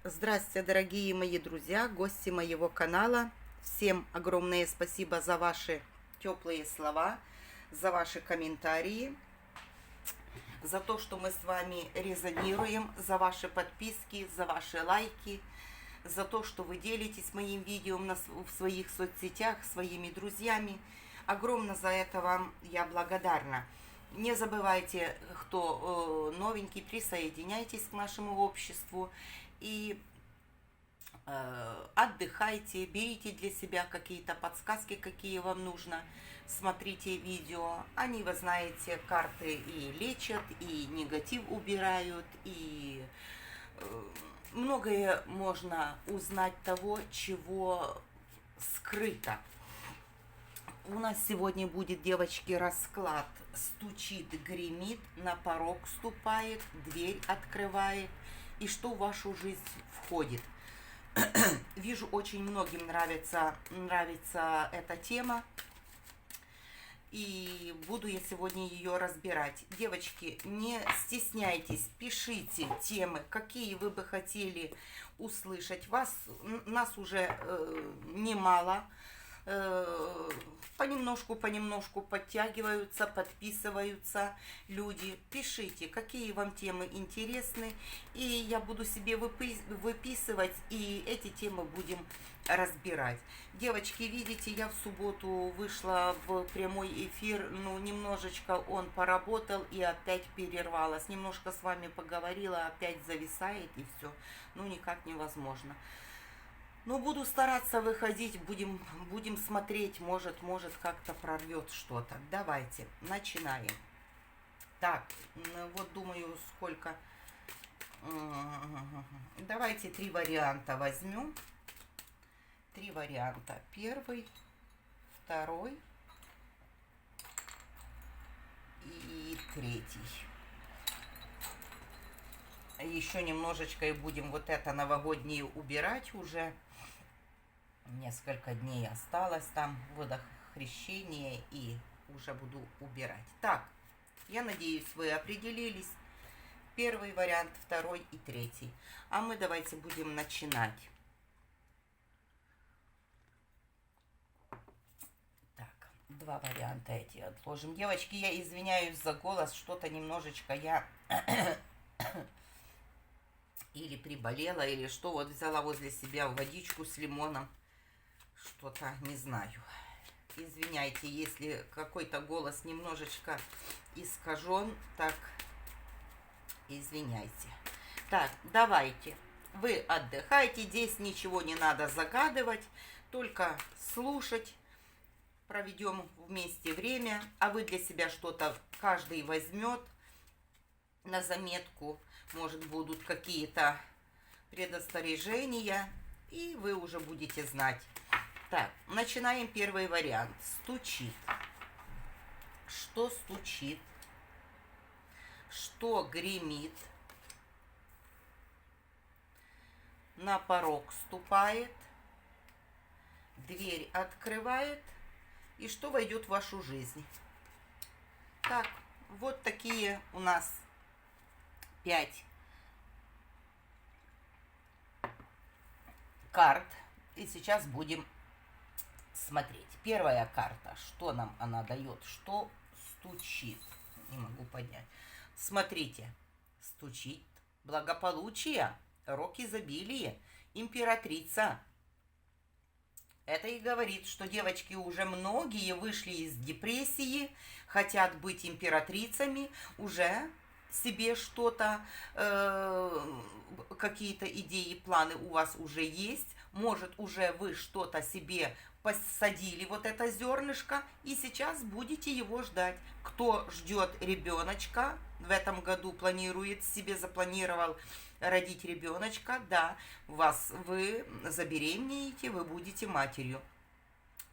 Здравствуйте, дорогие мои друзья, гости моего канала. Всем огромное спасибо за ваши теплые слова, за ваши комментарии, за то, что мы с вами резонируем, за ваши подписки, за ваши лайки, за то, что вы делитесь моим видео в своих соцсетях, своими друзьями. Огромно за это вам я благодарна. Не забывайте, кто новенький, присоединяйтесь к нашему обществу и отдыхайте, берите для себя какие-то подсказки, какие вам нужно, смотрите видео. Они, вы знаете, карты и лечат, и негатив убирают, и многое можно узнать того, чего скрыто. У нас сегодня будет, девочки, расклад. Стучит, гремит, на порог ступает, дверь открывает. И что в вашу жизнь входит. Вижу, очень многим нравится эта тема. И буду я сегодня ее разбирать. Девочки, не стесняйтесь, пишите темы, какие вы бы хотели услышать. Нас уже немало. Понемножку подтягиваются, подписываются люди. Пишите, какие вам темы интересны, и я буду себе выписывать, и эти темы будем разбирать. Девочки, видите, я в субботу вышла в прямой эфир, ну, немножечко он поработал и опять перервалась. Немножко с вами поговорила, опять зависает и все. Ну, никак невозможно. Ну, буду стараться выходить, будем смотреть, может как-то прорвет что-то. Давайте, начинаем. Так, вот думаю, сколько... Давайте 3 варианта возьмем. 3 варианта. Первый, второй и третий. Еще немножечко и будем вот это новогоднее убирать уже. Несколько дней осталось там, водохрещение, и уже буду убирать. Так, я надеюсь, вы определились. Первый вариант, второй и третий. А мы давайте будем начинать. Так, 2 варианта эти отложим. Девочки, я извиняюсь за голос, что-то немножечко я... или приболела, или что. Вот взяла возле себя водичку с лимоном. Что-то не знаю. Извиняйте, если какой-то голос немножечко искажен, так извиняйте. Так, давайте. Вы отдыхайте, здесь ничего не надо загадывать, только слушать. Проведем вместе время, а вы для себя что-то каждый возьмет на заметку. Может, будут какие-то предостережения, и вы уже будете знать. Так, начинаем первый вариант. Стучит. Что стучит? Что гремит? На порог ступает. Дверь открывает. И что войдет в вашу жизнь? Так, вот такие у нас 5 карт. И сейчас будем смотреть. Первая карта. Что нам она дает? Что стучит? Не могу понять. Смотрите. Стучит благополучие, рок изобилия, императрица. Это и говорит, что девочки уже многие вышли из депрессии, хотят быть императрицами, уже себе что-то, какие-то идеи, планы у вас уже есть. Может, уже вы что-то себе посадили, вот это зернышко, и сейчас будете его ждать. Кто ждет ребеночка, в этом году планирует себе, запланировал родить ребеночка, да, вы забеременеете, вы будете матерью.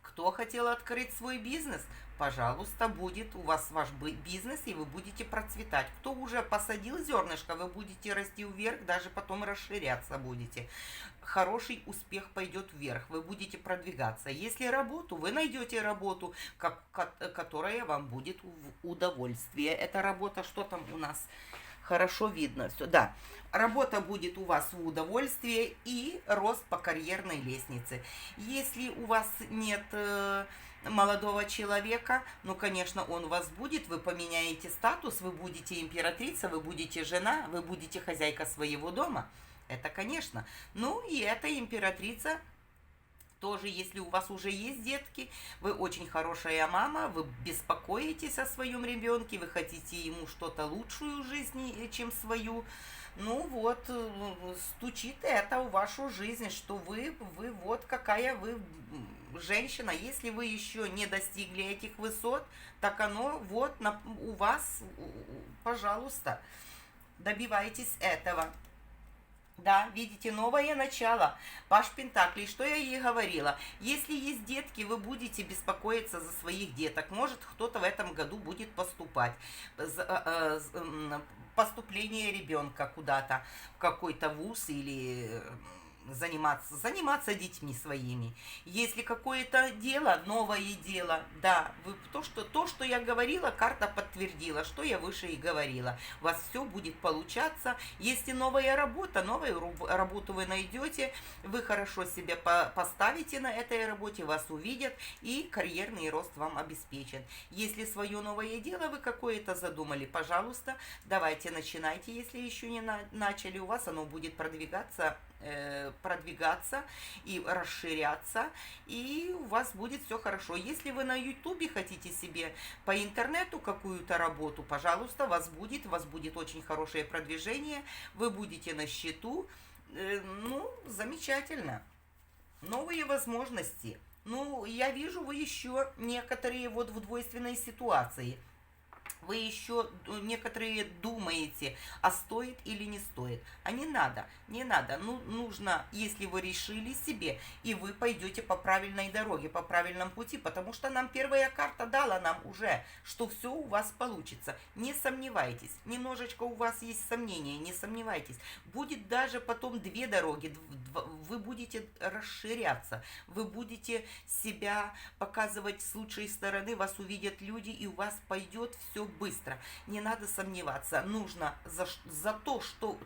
Кто хотел открыть свой бизнес, пожалуйста, будет у вас ваш бизнес, и вы будете процветать. Кто уже посадил зернышко, вы будете расти вверх, даже потом расширяться будете. Хороший успех пойдет вверх, вы будете продвигаться. Если работу, вы найдете работу, которая вам будет в удовольствие. Эта работа, что там у нас? хорошо видно все, да. Работа будет у вас в удовольствие и рост по карьерной лестнице. Если у вас нет молодого человека, ну, конечно, он у вас будет, вы поменяете статус, вы будете императрица, вы будете жена, вы будете хозяйка своего дома. Это, конечно. Ну, и эта императрица тоже, если у вас уже есть детки, вы очень хорошая мама, вы беспокоитесь о своем ребенке, вы хотите ему что-то лучшую в жизни, чем свою. Ну вот, стучит это в вашу жизнь, что вы вот какая вы женщина. Если вы еще не достигли этих высот, так оно вот у вас, пожалуйста, добивайтесь этого. Да, видите, новое начало. Паш Пентаклей, что я ей говорила? Если есть детки, вы будете беспокоиться за своих деток. Может, кто-то в этом году будет поступать. Поступление ребенка куда-то, в какой-то вуз или заниматься детьми своими. Если какое-то дело, новое дело, да, то, что я говорила, карта подтвердила, что я выше и говорила. У вас все будет получаться. Если новая работа, новую работу вы найдете, вы хорошо себя поставите на этой работе, вас увидят и карьерный рост вам обеспечен. Если свое новое дело вы какое-то задумали, пожалуйста, давайте начинайте, если еще не начали, у вас оно будет продвигаться и расширяться, и у вас будет все хорошо. Если вы на ютубе хотите себе по интернету какую-то работу, пожалуйста, у вас будет очень хорошее продвижение, вы будете на счету, ну, замечательно. Новые возможности. Ну, я вижу, вы еще некоторые вот в двойственной ситуации. Вы еще некоторые думаете, а стоит или не стоит. А не надо, не надо. Ну, нужно, если вы решили себе, и вы пойдете по правильной дороге, по правильному пути, потому что нам первая карта дала нам уже, что все у вас получится. Не сомневайтесь, немножечко у вас есть сомнения, не сомневайтесь. Будет даже потом две дороги, вы будете расширяться, вы будете себя показывать с лучшей стороны, вас увидят люди, и у вас пойдет все быстро. Не надо сомневаться. Нужно за то, что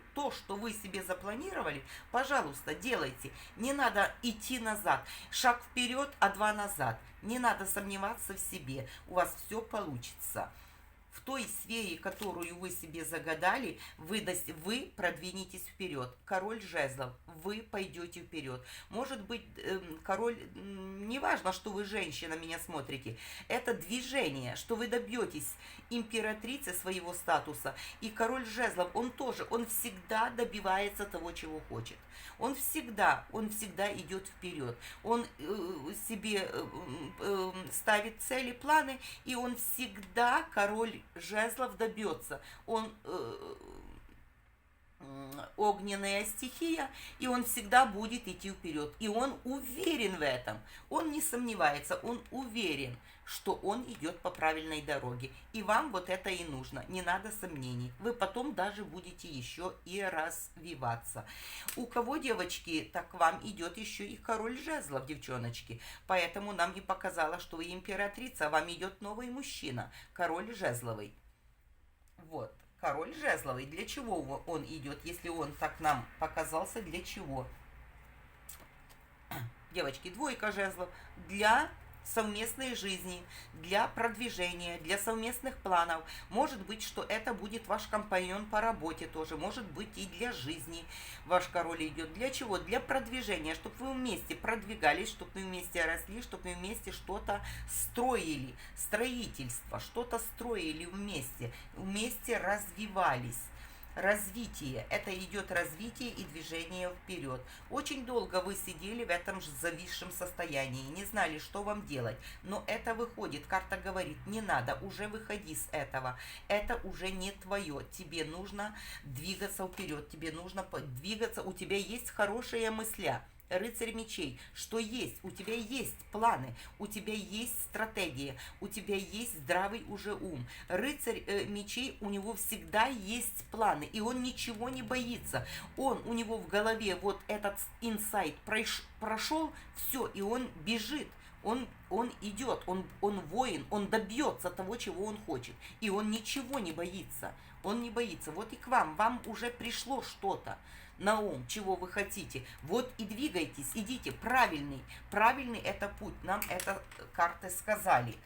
вы себе запланировали, пожалуйста, делайте. Не надо идти назад. Шаг вперед, а два назад. Не надо сомневаться в себе. У вас все получится. В той сфере, которую вы себе загадали, вы продвинетесь вперед. Король жезлов, вы пойдете вперед. Может быть, король, неважно, что вы женщина, меня смотрите, это движение, что вы добьетесь императрицы своего статуса. И король жезлов, он всегда добивается того, чего хочет. Он всегда идет вперед. Он себе ставит цели, планы, и он всегда, король жезлов, добьется. Он огненная стихия, и он всегда будет идти вперед. И он уверен в этом. Он не сомневается, он уверен, что он идет по правильной дороге. И вам вот это и нужно. Не надо сомнений. Вы потом даже будете еще и развиваться. У кого, девочки, так вам идет еще и король жезлов, девчоночки. Поэтому нам и показало, что вы императрица, а вам идет новый мужчина, король жезловый. Вот. Король жезловый. Для чего он идет, если он так нам показался, для чего? Девочки, двойка жезлов. Для совместной жизни, для продвижения, для совместных планов. Может быть, что это будет ваш компаньон по работе тоже. Может быть, и для жизни ваш король идет. Для чего? Для продвижения, чтобы вы вместе продвигались, чтобы вы вместе росли, чтобы вы вместе что-то строили. Строительство, что-то строили вместе развивались. Развитие. Это идет развитие и движение вперед. Очень долго вы сидели в этом же зависшем состоянии, не знали, что вам делать. Но это выходит. Карта говорит, не надо, уже выходи с этого. Это уже не твое. Тебе нужно двигаться вперед. Тебе нужно двигаться. У тебя есть хорошие мысли. Рыцарь мечей, что есть? У тебя есть планы, у тебя есть стратегия, у тебя есть здравый уже ум. Рыцарь мечей, у него всегда есть планы, и он ничего не боится. У него в голове вот этот инсайт прошел, все, и он бежит. Он идет, он воин, он добьется того, чего он хочет. И он ничего не боится. Он не боится. Вот и к вам уже пришло что-то на ум, чего вы хотите. Вот и двигайтесь, идите, правильный это путь. Нам это карты сказали.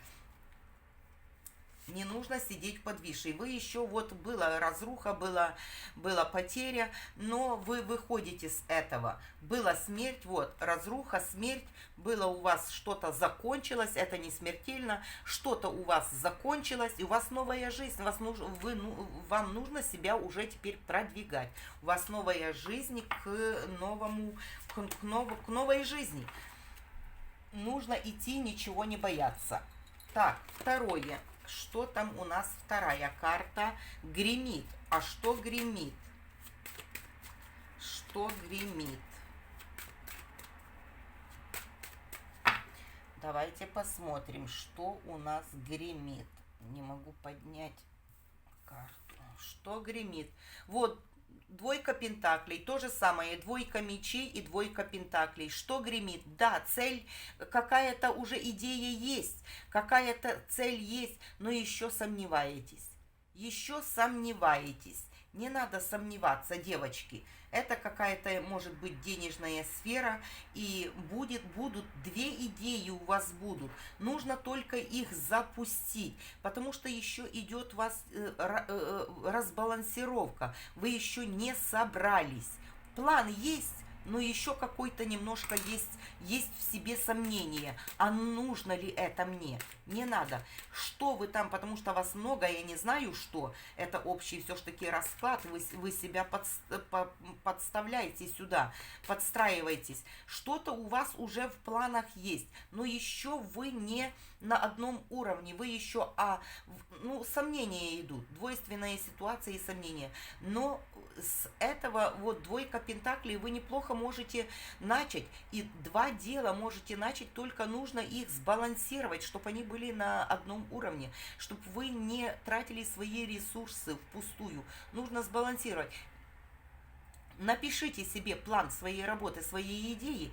Не нужно сидеть подвисшей. Вы еще, вот была разруха, была потеря, но вы выходите с этого. Была смерть, вот, разруха, смерть, было у вас что-то закончилось, это не смертельно, что-то у вас закончилось, и у вас новая жизнь, вам нужно себя уже теперь продвигать. У вас новая жизнь к новой жизни. Нужно идти, ничего не бояться. Так, второе. Что там у нас вторая карта? Гремит. А что гремит? Что гремит? Давайте посмотрим, что у нас гремит. Не могу поднять карту. Что гремит? Вот, двойка пентаклей, то же самое, двойка мечей и двойка пентаклей. Что гремит? Да, цель, какая-то уже идея есть, какая-то цель есть, но еще сомневаетесь. Еще сомневаетесь. Не надо сомневаться, девочки. Это какая-то, может быть, денежная сфера, и будут две идеи у вас будут. Нужно только их запустить, потому что еще идет у вас разбалансировка. Вы еще не собрались. План есть, но еще какой-то немножко есть в себе сомнение. А нужно ли это мне? Не надо. Что вы там, потому что вас много, я не знаю что. Это общий все-таки расклад. Вы себя подставляете сюда, подстраиваетесь. Что-то у вас уже в планах есть, но еще вы не на одном уровне. Вы еще, сомнения идут. Двойственная ситуация и сомнения. Но с этого вот двойка пентаклей вы неплохо можете начать. И два дела можете начать, только нужно их сбалансировать, чтобы они были на одном уровне, чтобы вы не тратили свои ресурсы впустую. Нужно сбалансировать. Напишите себе план своей работы, своей идеи,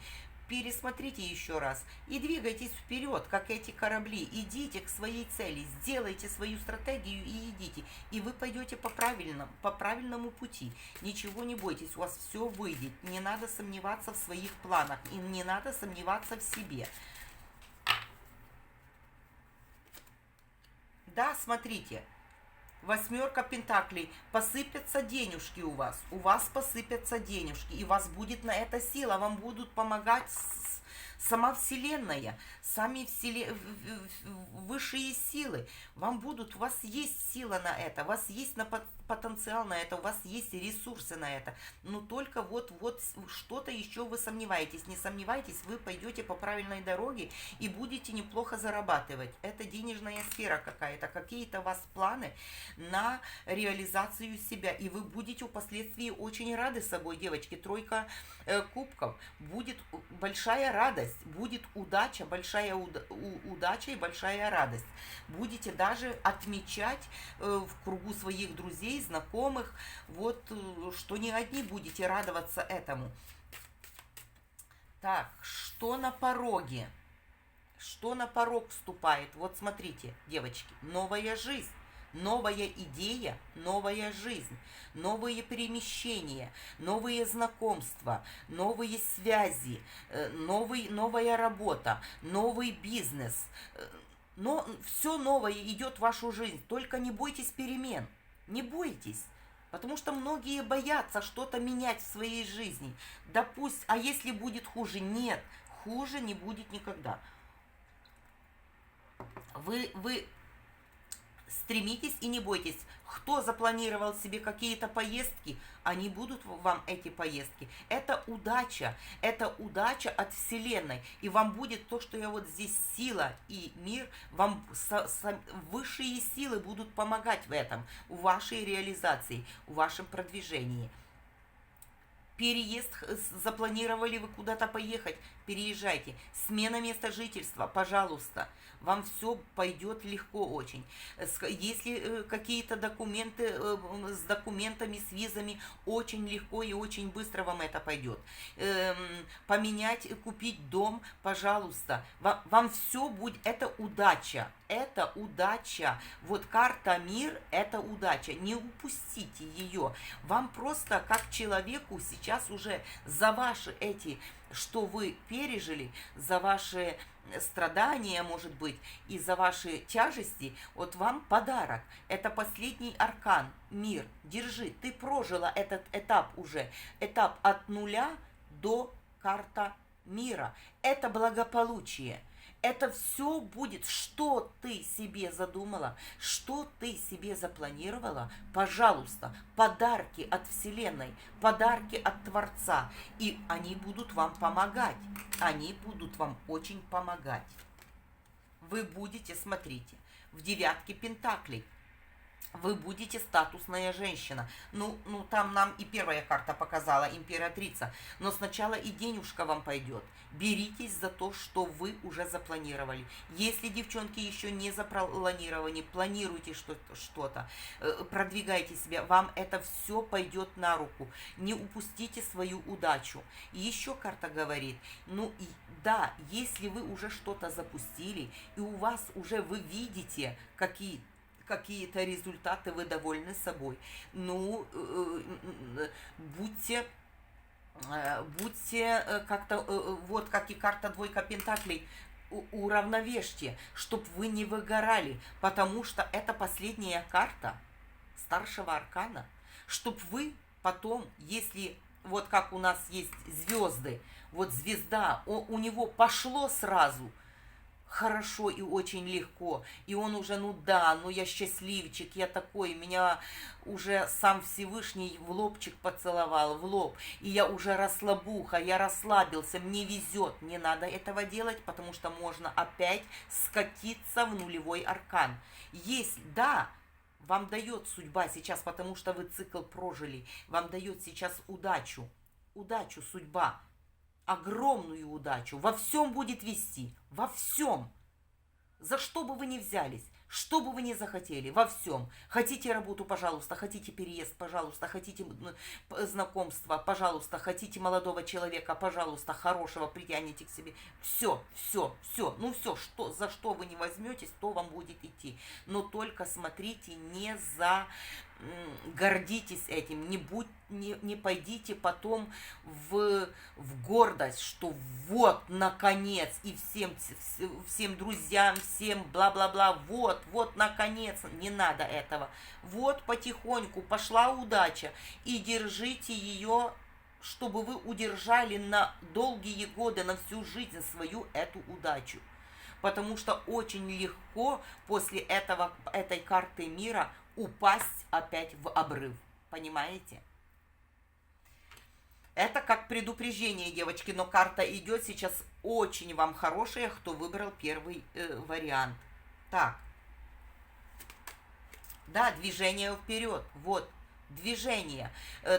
пересмотрите еще раз и двигайтесь вперед, как эти корабли. Идите к своей цели, сделайте свою стратегию и идите. И вы пойдете по правильному пути. Ничего не бойтесь, у вас все выйдет. Не надо сомневаться в своих планах и не надо сомневаться в себе. Да, смотрите. Восьмерка пентаклей. Посыпятся денежки у вас посыпятся денежки, и у вас будет на это сила, вам будут помогать сама Вселенная, высшие силы. Вам будут, у вас есть сила на это, у вас есть потенциал на это, у вас есть ресурсы на это. Но только вот что-то еще вы сомневаетесь. Не сомневайтесь, вы пойдете по правильной дороге и будете неплохо зарабатывать. Это денежная сфера какая-то, какие-то у вас планы на реализацию себя. И вы будете впоследствии очень рады собой, девочки. Тройка кубков. Будет большая радость, будет удача, большая удача и большая радость. Будете даже отмечать в кругу своих друзей, знакомых, вот, что не одни будете радоваться этому. Так, что на пороге? Что на порог вступает? Вот смотрите, девочки, новая жизнь. Новая идея, новая жизнь, новые перемещения, новые знакомства, новые связи, новая работа, новый бизнес. Но все новое идет в вашу жизнь. Только не бойтесь перемен. Не бойтесь. Потому что многие боятся что-то менять в своей жизни. Да пусть, а если будет хуже? Нет, хуже не будет никогда. Вы стремитесь и не бойтесь. Кто запланировал себе какие-то поездки, они будут вам эти поездки. Это удача от Вселенной. И вам будет то, что я вот здесь сила и мир, вам высшие силы будут помогать в этом, в вашей реализации, в вашем продвижении. Переезд, запланировали вы куда-то поехать, переезжайте. Смена места жительства, пожалуйста. Вам все пойдет легко очень. Если какие-то документы, с документами, с визами, очень легко и очень быстро вам это пойдет. Поменять, купить дом, пожалуйста. Вам все будет, это удача. Это удача. Вот карта мир, это удача. Не упустите ее. Вам просто как человеку сейчас уже за ваши эти, что вы пережили, за ваши страдания, может быть, и за ваши тяжести, вот вам подарок. Это последний аркан, мир. Держи, ты прожила этот этап уже. Этап от нуля до карта мира. Это благополучие. Это все будет, что ты себе задумала, что ты себе запланировала, пожалуйста, подарки от Вселенной, подарки от Творца. И они будут вам помогать, они будут вам очень помогать. Вы будете, смотрите, в девятке пентаклей. Вы будете статусная женщина. Ну, там нам и первая карта показала, императрица. Но сначала и денежка вам пойдет. Беритесь за то, что вы уже запланировали. Если, девчонки, еще не запланированы, планируйте что-то, продвигайте себя. Вам это все пойдет на руку. Не упустите свою удачу. И еще карта говорит, да, если вы уже что-то запустили, и у вас уже вы видите какие-то результаты, вы довольны собой. Будьте как-то, вот как и карта двойка пентаклей, уравновешьте, чтобы вы не выгорали, потому что это последняя карта старшего аркана, чтобы вы потом, если вот как у нас есть звезды, вот звезда, у него пошло сразу, хорошо и очень легко. И он уже, я счастливчик, я такой, меня уже сам Всевышний в лобчик поцеловал, в лоб. И я уже расслабуха, я расслабился, мне везет. Не надо этого делать, потому что можно опять скатиться в нулевой аркан. Вам дает судьба сейчас, потому что вы цикл прожили, вам дает сейчас удачу, судьба. Огромную удачу, во всем будет вести, во всем. За что бы вы ни взялись, что бы вы ни захотели, во всем. Хотите работу, пожалуйста, хотите переезд, пожалуйста, хотите знакомство, пожалуйста, хотите молодого человека, пожалуйста, хорошего, притяните к себе. Все. За что вы не возьметесь, то вам будет идти. Но только смотрите, гордитесь этим, не пойдите потом в гордость, что вот, наконец, и всем друзьям, всем бла-бла-бла, вот, наконец, не надо этого. Вот, потихоньку пошла удача, и держите ее, чтобы вы удержали на долгие годы, на всю жизнь свою эту удачу. Потому что очень легко после этой карты мира упасть опять в обрыв. Понимаете? Это как предупреждение, девочки, но карта идет сейчас очень вам хорошая, кто выбрал первый вариант. Так. Да, движение вперед. Вот. Движение,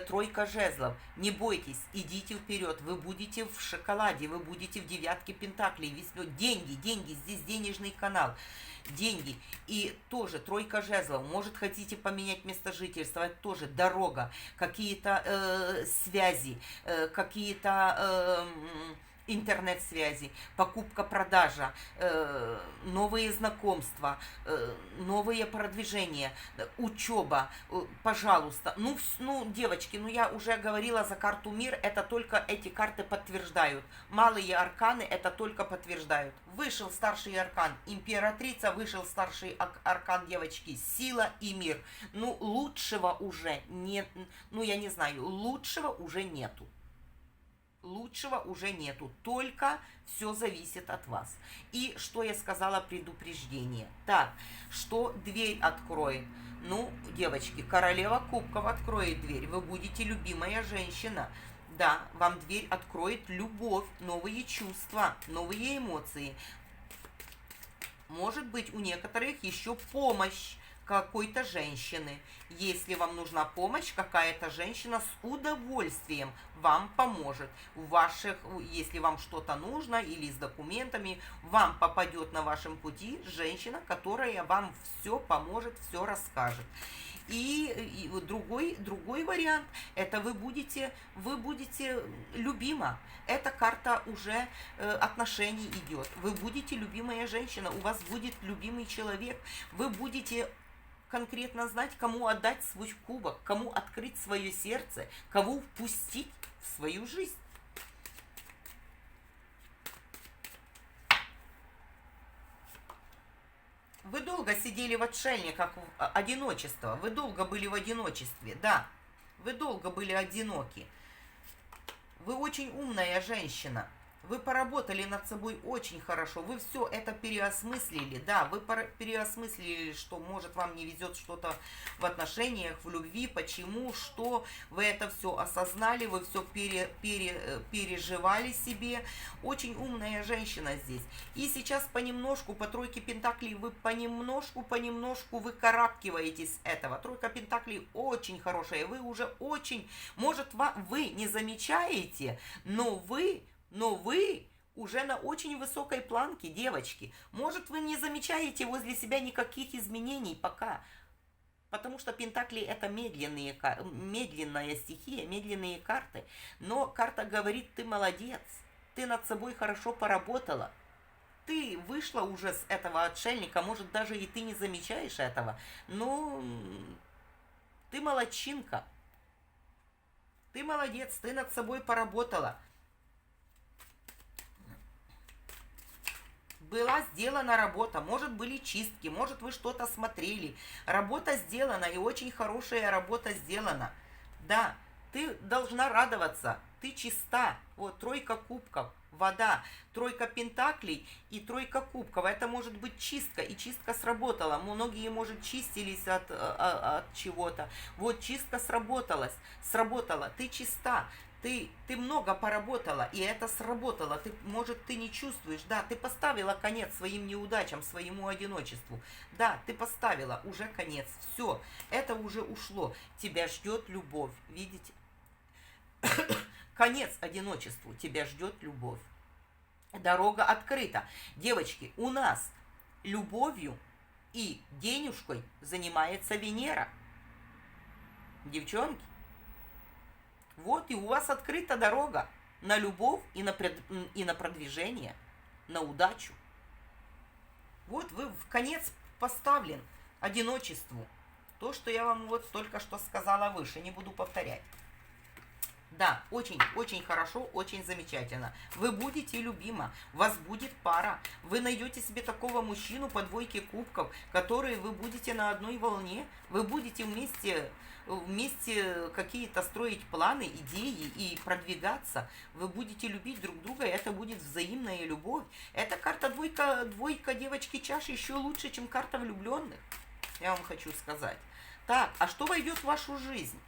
тройка жезлов, не бойтесь, идите вперед, вы будете в шоколаде, вы будете в девятке пентаклей, деньги, здесь денежный канал, деньги, и тоже тройка жезлов, может хотите поменять место жительства, это тоже дорога, какие-то связи, какие-то интернет-связи, покупка-продажа, новые знакомства, новые продвижения, учеба, пожалуйста. Девочки, я уже говорила за карту мир, это только эти карты подтверждают. Малые арканы это только подтверждают. Вышел старший аркан императрица, вышел старший аркан, девочки, сила и мир. Лучшего уже нет, лучшего уже нету. Лучшего уже нету, только все зависит от вас. И что я сказала, предупреждение. Так, что дверь откроет? Девочки, королева кубков откроет дверь, вы будете любимая женщина. Да, вам дверь откроет любовь, новые чувства, новые эмоции. Может быть, у некоторых еще помощь какой-то женщины. Если вам нужна помощь, какая-то женщина с удовольствием вам поможет. Если вам что-то нужно или с документами, вам попадет на вашем пути женщина, которая вам все поможет, все расскажет. И другой вариант, это вы будете любима. Эта карта уже отношений идет. Вы будете любимая женщина, у вас будет любимый человек. Вы будете конкретно знать, кому отдать свой кубок, кому открыть свое сердце, кого впустить в свою жизнь. Вы долго сидели в отшельниках, одиночество. Вы долго были в одиночестве, да. Вы долго были одиноки. Вы очень умная женщина. Вы поработали над собой очень хорошо. Вы все это переосмыслили. Да, вы переосмыслили, что, может, вам не везет что-то в отношениях, в любви. Почему, что. Вы это все осознали, вы все переживали себе. Очень умная женщина здесь. И сейчас понемножку, по тройке пентаклей, вы понемножку выкарабкиваетесь с этого. Тройка пентаклей очень хорошая. Вы уже очень, может, вы не замечаете, но вы уже на очень высокой планке, девочки. Может, вы не замечаете возле себя никаких изменений пока. Потому что пентакли это медленная стихия, медленные карты. Но карта говорит, ты молодец, ты над собой хорошо поработала. Ты вышла уже с этого отшельника, может, даже и ты не замечаешь этого. Но ты молодчинка. Ты молодец, ты над собой поработала. Была сделана работа, может, были чистки, может, вы что-то смотрели. Работа сделана, и очень хорошая работа сделана. Да, ты должна радоваться, ты чиста. Вот, тройка кубков, вода, тройка пентаклей и тройка кубков. Это может быть чистка, и чистка сработала. Многие, может, чистились от чего-то. Вот, чистка сработала, ты чиста. Ты много поработала, и это сработало. Может, ты не чувствуешь, да, ты поставила конец своим неудачам, своему одиночеству. Да, ты поставила уже конец. Все, это уже ушло. Тебя ждет любовь, видите? Конец одиночеству, тебя ждет любовь. Дорога открыта. Девочки, у нас любовью и денежкой занимается Венера. Девчонки. Вот, и у вас открыта дорога на любовь и на продвижение, на удачу. Вот вы в конец поставлен одиночеству. То, что я вам вот только что сказала выше, не буду повторять. Да, очень хорошо, очень замечательно. Вы будете любима, у вас будет пара. Вы найдете себе такого мужчину по двойке кубков, который вы будете на одной волне. Вы будете вместе какие-то строить планы, идеи и продвигаться. Вы будете любить друг друга, и это будет взаимная любовь. Эта карта двойка девочки чаши еще лучше, чем карта влюбленных. Я вам хочу сказать. Так, а что войдет в вашу жизнь?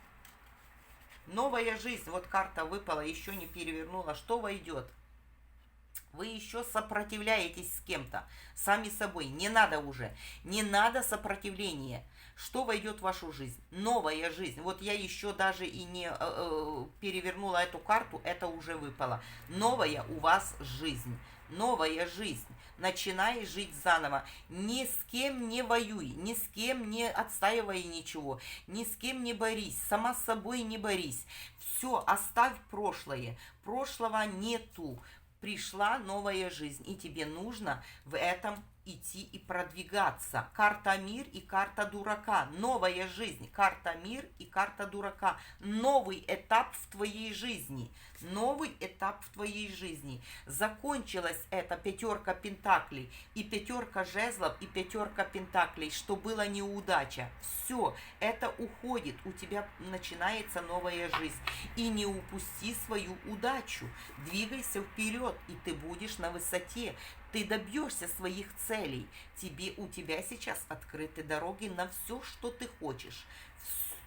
Новая жизнь, вот карта выпала, еще не перевернула, что войдет? Вы еще сопротивляетесь с кем-то, сами собой, не надо уже, не надо сопротивления. Что войдет в вашу жизнь? Новая жизнь. Вот я еще даже и не перевернула эту карту, это уже выпало. Новая у вас жизнь, новая жизнь. Начинай жить заново. Ни с кем не воюй, ни с кем не отстаивай ничего, ни с кем не борись, сама с собой не борись. Все, оставь прошлое. Прошлого нету. Пришла новая жизнь, и тебе нужно в этом идти и продвигаться. Карта мир и карта дурака. Новая жизнь. Карта мир и карта дурака. Новый этап в твоей жизни. Новый этап в твоей жизни. Закончилась эта пятерка пентаклей и пятерка жезлов и пятерка пентаклей, что была неудача. Все, это уходит. У тебя начинается новая жизнь. И не упусти свою удачу. Двигайся вперед, и ты будешь на высоте. Ты добьешься своих целей. У тебя сейчас открыты дороги на все, что ты хочешь.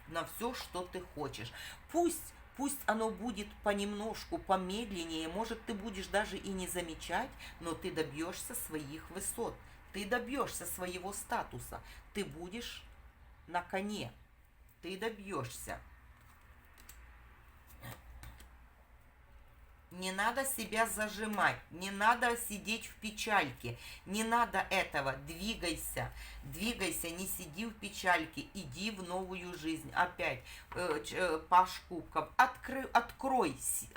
На все, что ты хочешь. Пусть оно будет понемножку, помедленнее. Может, ты будешь даже и не замечать, но ты добьешься своих высот. Ты добьешься своего статуса. Ты будешь на коне. Ты добьешься. Не надо себя зажимать, не надо сидеть в печальке, не надо этого, двигайся, двигайся, не сиди в печальке, иди в новую жизнь. Опять, Паш Кубков, открывайся,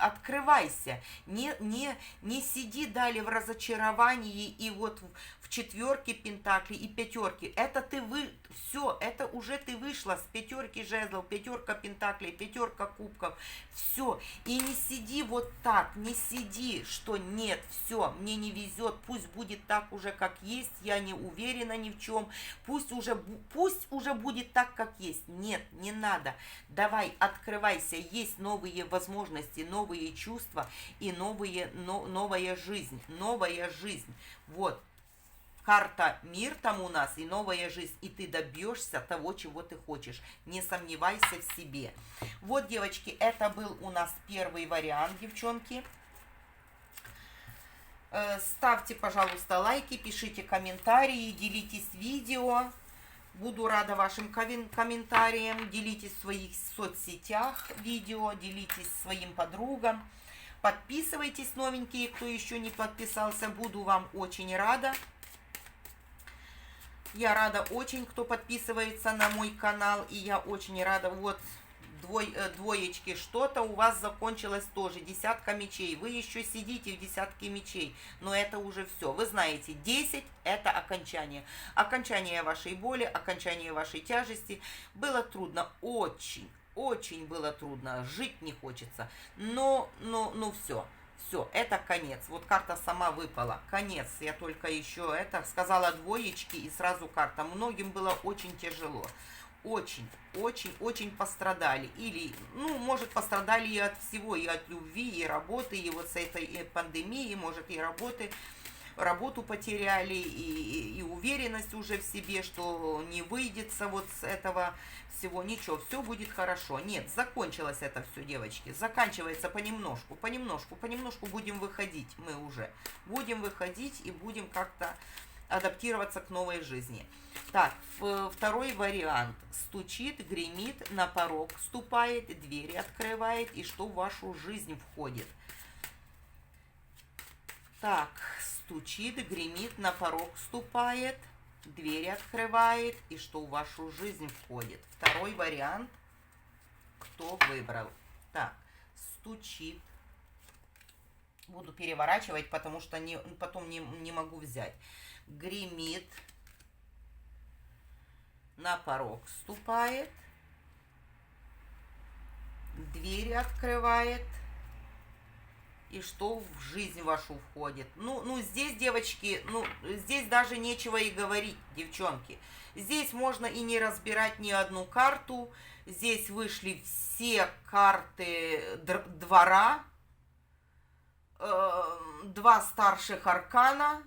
не сиди далее в разочаровании и вот в четверке пентаклей и пятерке. Это все, это уже ты вышла с пятерки жезлов, пятерка пентаклей, пятерка кубков, все, и не сиди вот так. Не сиди, что нет, все, мне не везет, пусть будет так уже, как есть, я не уверена ни в чем, пусть уже будет так, как есть. Нет, не надо. Давай, открывайся, есть новые возможности, новые чувства и новая жизнь, новая жизнь. Вот. Карта мир там у нас и новая жизнь, и ты добьешься того, чего ты хочешь. Не сомневайся в себе. Вот, девочки, это был у нас первый вариант, девчонки. Ставьте, пожалуйста, лайки, пишите комментарии, делитесь видео. Буду рада вашим комментариям. Делитесь в своих соцсетях видео, делитесь своим подругам. Подписывайтесь, новенькие, кто еще не подписался. Буду вам очень рада. Я рада очень, кто подписывается на мой канал, и я очень рада. Вот двоечки, что-то у вас закончилось тоже, десятка мечей. Вы еще сидите в десятке мечей, но это уже все. Вы знаете, 10 это окончание. Окончание вашей боли, окончание вашей тяжести. Было трудно, очень было трудно, жить не хочется. Но все. Все, это конец. Вот карта сама выпала. Конец. Я только еще это сказала двоечки, и сразу карта. Многим было очень тяжело. Очень пострадали. Или, может, пострадали и от всего, и от любви, и работы, и вот с этой пандемией, может, и работу потеряли, и уверенность уже в себе, что не выйдется вот с этого всего. Ничего, все будет хорошо. Нет, закончилось это все, девочки. Заканчивается понемножку будем выходить. Мы уже будем выходить и будем как-то адаптироваться к новой жизни. Так, второй вариант. Стучит, гремит, на порог ступает, двери открывает, и что в вашу жизнь входит. Так, стучит, гремит, на порог ступает, двери открывает, и что в вашу жизнь входит. Второй вариант. Кто выбрал? Так, стучит. Буду переворачивать, потому что потом не могу взять. Гремит, на порог ступает, двери открывает, и что в жизнь вашу входит. Здесь, девочки, здесь даже нечего и говорить, девчонки. Здесь можно и не разбирать ни одну карту. Здесь вышли все карты двора, два старших аркана.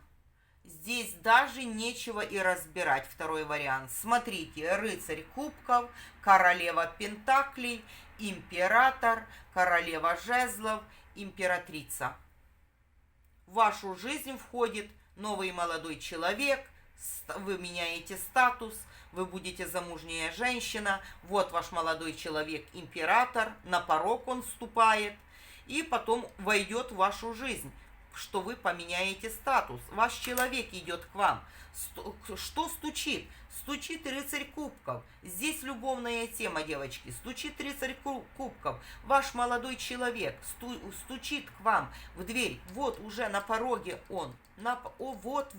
Здесь даже нечего и разбирать. Второй вариант. Смотрите, рыцарь кубков, королева пентаклей, император, королева жезлов, императрица. В вашу жизнь входит новый молодой человек, вы меняете статус, вы будете замужняя женщина, вот ваш молодой человек, император, на порог он вступает, и потом войдет в вашу жизнь, что вы поменяете статус. Ваш человек идет к вам. Что стучит? Стучит рыцарь кубков. Здесь любовная тема, девочки. Стучит рыцарь кубков. Ваш молодой человек стучит к вам в дверь. Вот уже на пороге он. Вот.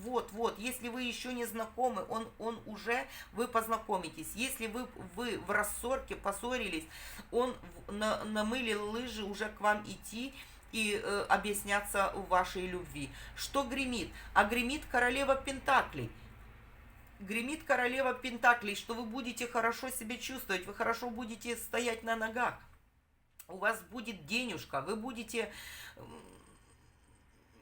Если вы еще не знакомы, он уже, вы познакомитесь. Если вы в рассорке, поссорились, он намылил лыжи уже к вам идти и объясняться в вашей любви. Что гремит? А гремит королева пентаклей. Гремит королева пентаклей, что вы будете хорошо себя чувствовать, вы хорошо будете стоять на ногах. У вас будет денежка, вы будете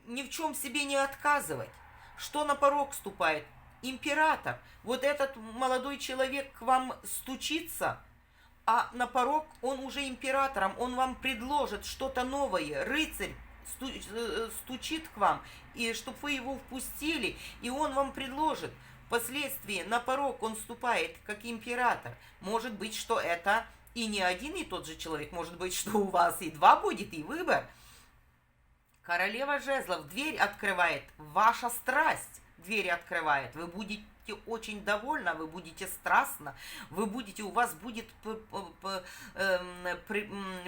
ни в чем себе не отказывать. Что на порог ступает? Император. Вот этот молодой человек к вам стучится, а на порог он уже императором, он вам предложит что-то новое. Рыцарь стучит к вам, и чтобы вы его впустили, и он вам предложит. Впоследствии на порог он ступает как император. Может быть, что это и не один и тот же человек, может быть, что у вас и два будет, и выбор. Королева жезлов, дверь открывает, ваша страсть двери открывает, вы будете очень довольны, вы будете страстно, вы будете, у вас будет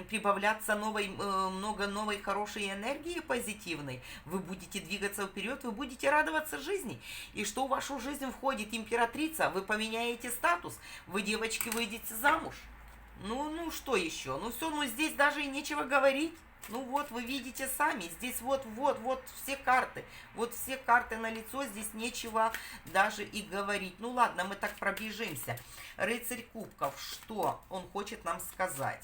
прибавляться много новой хорошей энергии позитивной, вы будете двигаться вперед, вы будете радоваться жизни, и что в вашу жизнь входит императрица, вы поменяете статус, вы, девочки, выйдете замуж. Ну что еще? Ну все, ну здесь даже и нечего говорить. Ну вот, вы видите сами, здесь вот все карты. Вот все карты на лицо, здесь нечего даже и говорить. Ну ладно, мы так пробежимся. Рыцарь кубков, что он хочет нам сказать?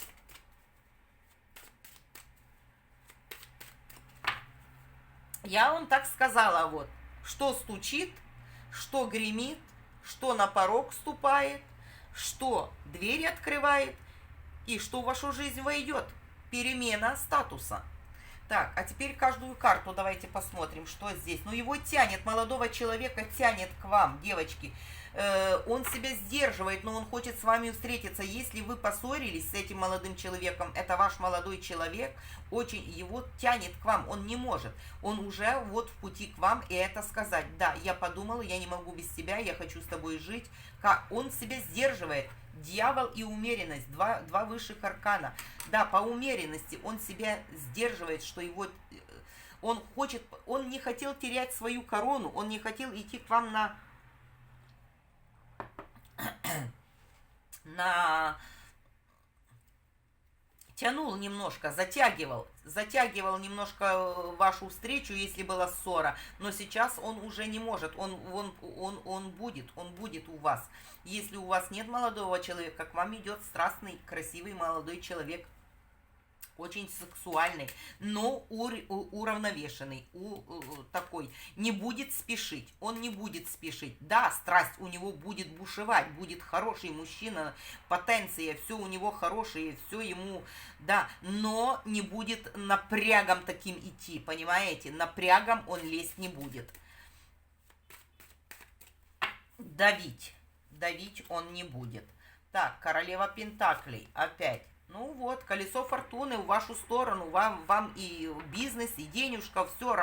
Я вам так сказала, вот, что стучит, что гремит, что на порог ступает, что дверь открывает и что в вашу жизнь войдет. Перемена статуса. Так, а теперь каждую карту давайте посмотрим, что здесь. Ну, его тянет, молодого человека тянет к вам, девочки. Он себя сдерживает, но он хочет с вами встретиться. Если вы поссорились с этим молодым человеком, это ваш молодой человек, очень его тянет к вам, он не может. Он уже вот в пути к вам, и это сказать. Да, я подумала, я не могу без тебя, я хочу с тобой жить. Он себя сдерживает. Дьявол и умеренность, два высших аркана. Да, по умеренности он себя сдерживает, что его... Он не хотел терять свою корону, он не хотел идти к вам тянул немножко, затягивал немножко вашу встречу, если была ссора, но сейчас он уже не может, он будет у вас. Если у вас нет молодого человека, к вам идет страстный, красивый молодой человек, очень сексуальный, но уравновешенный, такой, не будет спешить, он не будет спешить. Да, страсть у него будет бушевать, будет хороший мужчина, потенция, все у него хорошее, все ему, да, но не будет напрягом таким идти, понимаете, напрягом он лезть не будет. Давить он не будет. Так, королева пентаклей, опять. Ну вот, колесо фортуны в вашу сторону, вам и бизнес, и денежка, все,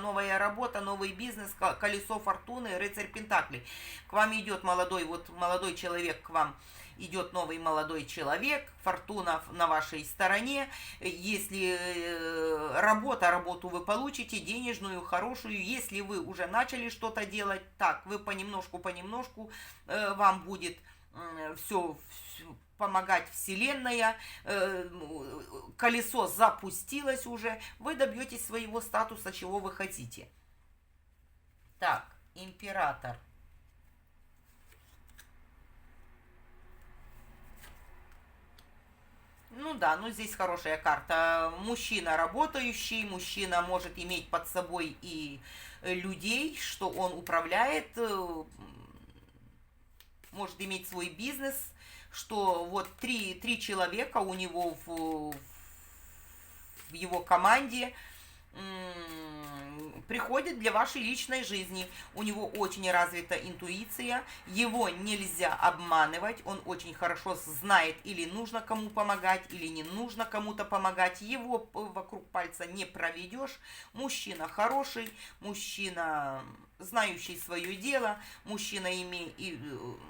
новый бизнес, колесо фортуны, рыцарь пентаклей. К вам идет молодой человек, к вам идет новый молодой человек, фортуна на вашей стороне. Если работу вы получите, денежную, хорошую, если вы уже начали что-то делать, так, вы понемножку вам будет все помогать Вселенная, колесо запустилось уже, вы добьетесь своего статуса, чего вы хотите. Так, император. Ну да, ну здесь хорошая карта. Мужчина работающий, мужчина может иметь под собой и людей, что он управляет, может иметь свой бизнес, что вот три человека у него в его команде приходит для вашей личной жизни. У него очень развита интуиция, его нельзя обманывать, он очень хорошо знает, или нужно кому помогать, или не нужно кому-то помогать, его вокруг пальца не проведешь. Мужчина хороший, мужчина знающий свое дело, мужчина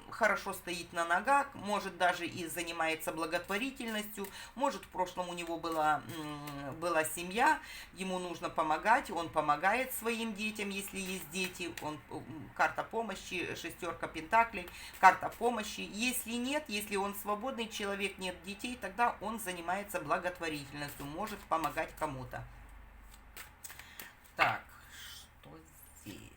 хорошо стоит на ногах, может даже и занимается благотворительностью, может в прошлом у него была семья, ему нужно помогать, он помогает своим детям, если есть дети, карта помощи, шестерка пентаклей, карта помощи. Если нет, если он свободный человек, нет детей, тогда он занимается благотворительностью, может помогать кому-то. Так, что здесь?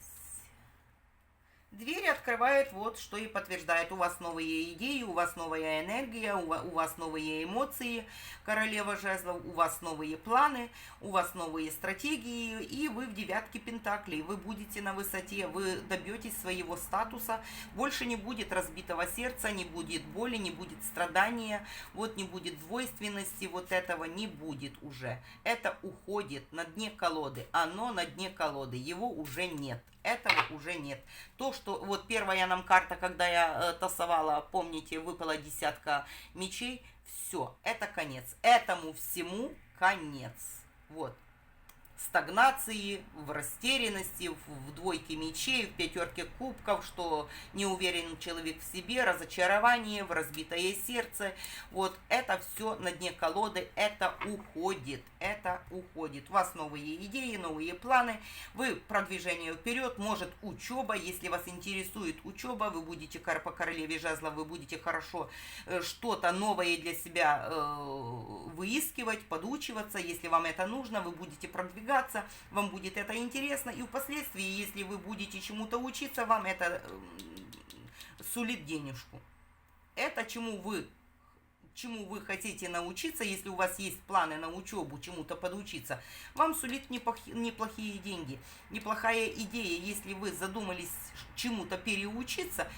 Двери открывает вот, что и подтверждает. У вас новые идеи, у вас новая энергия, у вас новые эмоции, королева жезлов, у вас новые планы, у вас новые стратегии, и вы в девятке пентаклей. Вы будете на высоте, вы добьетесь своего статуса, больше не будет разбитого сердца, не будет боли, не будет страдания, вот не будет двойственности, вот этого не будет уже. Это уходит на дне колоды, оно на дне колоды, его уже нет. Этого уже нет. То, что вот первая нам карта, когда я тасовала, помните, выпала десятка мечей, все, это конец. Этому всему конец. Вот. Стагнации, в растерянности, в двойке мечей, в пятерке кубков, что не уверен человек в себе, разочарование, в разбитое сердце. Вот это все на дне колоды, это уходит, это уходит. У вас новые идеи, новые планы, вы продвижение вперед, может учеба, если вас интересует учеба, вы будете по королеве жезлов, вы будете хорошо что-то новое для себя выискивать, подучиваться, если вам это нужно, вы будете продвигаться, вам будет это интересно, и впоследствии, если вы будете чему-то учиться, вам это сулит денежку. Это чему вы хотите научиться, если у вас есть планы на учебу, чему-то подучиться, вам сулит неплохие деньги, неплохая идея, если вы задумались чему-то переучиться,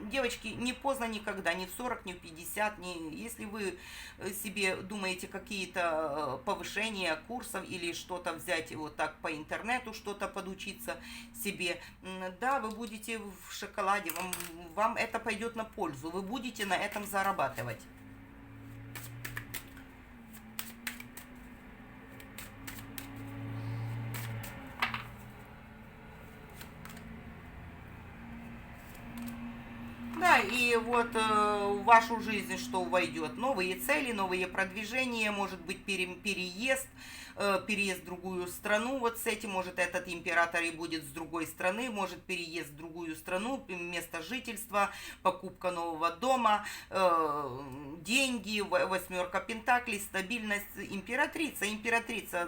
девочки, не поздно никогда, ни в 40, ни в 50, если вы себе думаете какие-то повышения курсов или что-то взять вот так по интернету, что-то подучиться себе, да, вы будете в шоколаде, вам это пойдет на пользу, вы будете на этом зарабатывать. Да, и вот в вашу жизнь что войдет? Новые цели, новые продвижения, может быть переезд в другую страну, вот с этим, может этот император и будет с другой страны, может переезд в другую страну, место жительства, покупка нового дома, деньги, восьмерка пентаклей, стабильность, императрица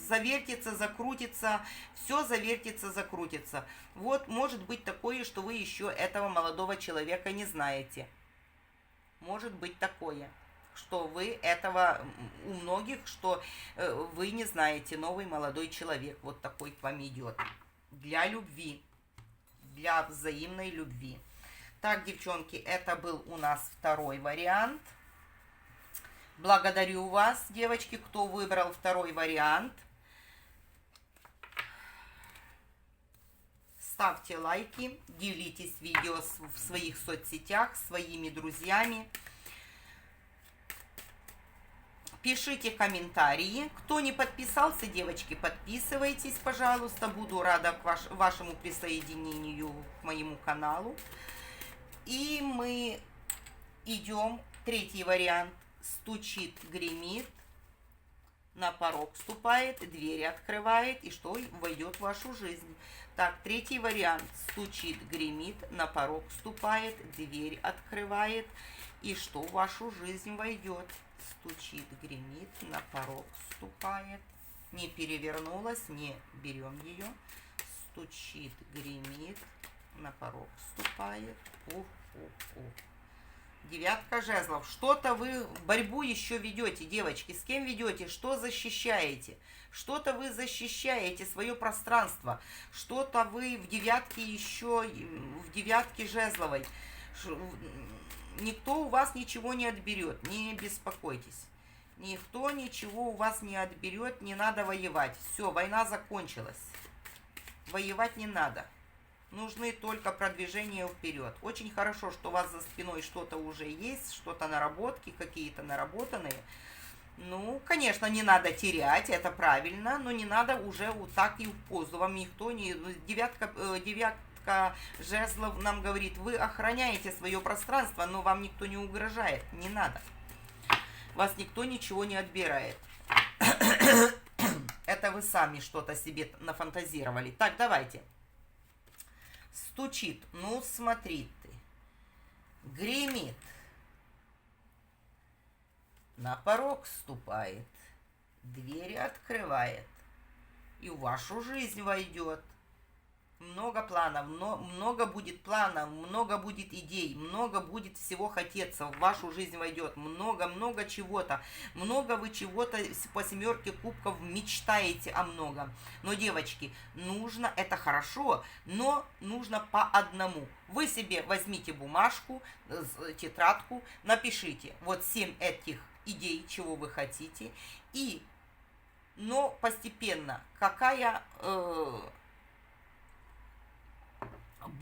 завертится, закрутится, все завертится, закрутится. Вот может быть такое, что вы еще этого молодого человека не знаете. Может быть такое, что вы этого, у многих, что вы не знаете, новый молодой человек вот такой к вам идет. Для любви, для взаимной любви. Так, девчонки, это был у нас второй вариант. Благодарю вас, девочки, кто выбрал второй вариант. Ставьте лайки, делитесь видео в своих соцсетях, своими друзьями. Пишите комментарии. Кто не подписался, девочки, подписывайтесь, пожалуйста. Буду рада вашему присоединению к моему каналу. И мы идем. Третий вариант. Стучит, гремит. На порог вступает, двери открывает. И что войдет в вашу жизнь. Так, третий вариант. Стучит, гремит, на порог вступает, дверь открывает. И что в вашу жизнь войдет. Стучит, гремит, на порог вступает. Не перевернулась, не берем ее. Стучит, гремит, на порог вступает. Девятка жезлов. Что-то вы борьбу еще ведете, девочки. С кем ведете? Что защищаете? Что-то вы защищаете, свое пространство. Что-то вы в девятке еще, в девятке жезловой. Никто у вас ничего не отберет, не беспокойтесь. Никто ничего у вас не отберет, не надо воевать. Все, война закончилась. Воевать не надо. Нужны только продвижения вперед. Очень хорошо, что у вас за спиной что-то уже есть, что-то наработки, какие-то наработанные. Ну, конечно, не надо терять, это правильно, но не надо уже вот так и в позу. Вам никто не... Девятка жезлов нам говорит, вы охраняете свое пространство, но вам никто не угрожает, не надо. Вас никто ничего не отбирает. Это вы сами что-то себе нафантазировали. Так, давайте. Стучит, ну смотри ты. Гремит. На порог вступает. Двери открывает. И в вашу жизнь войдет. Много планов, много будет планов, много будет идей, много будет всего хотеться, в вашу жизнь войдет, много чего-то, много вы чего-то по семерке кубков мечтаете о многом. Но, девочки, нужно, это хорошо, но нужно по одному. Вы себе возьмите бумажку, тетрадку, напишите вот 7 этих идей, чего вы хотите, но постепенно, какая...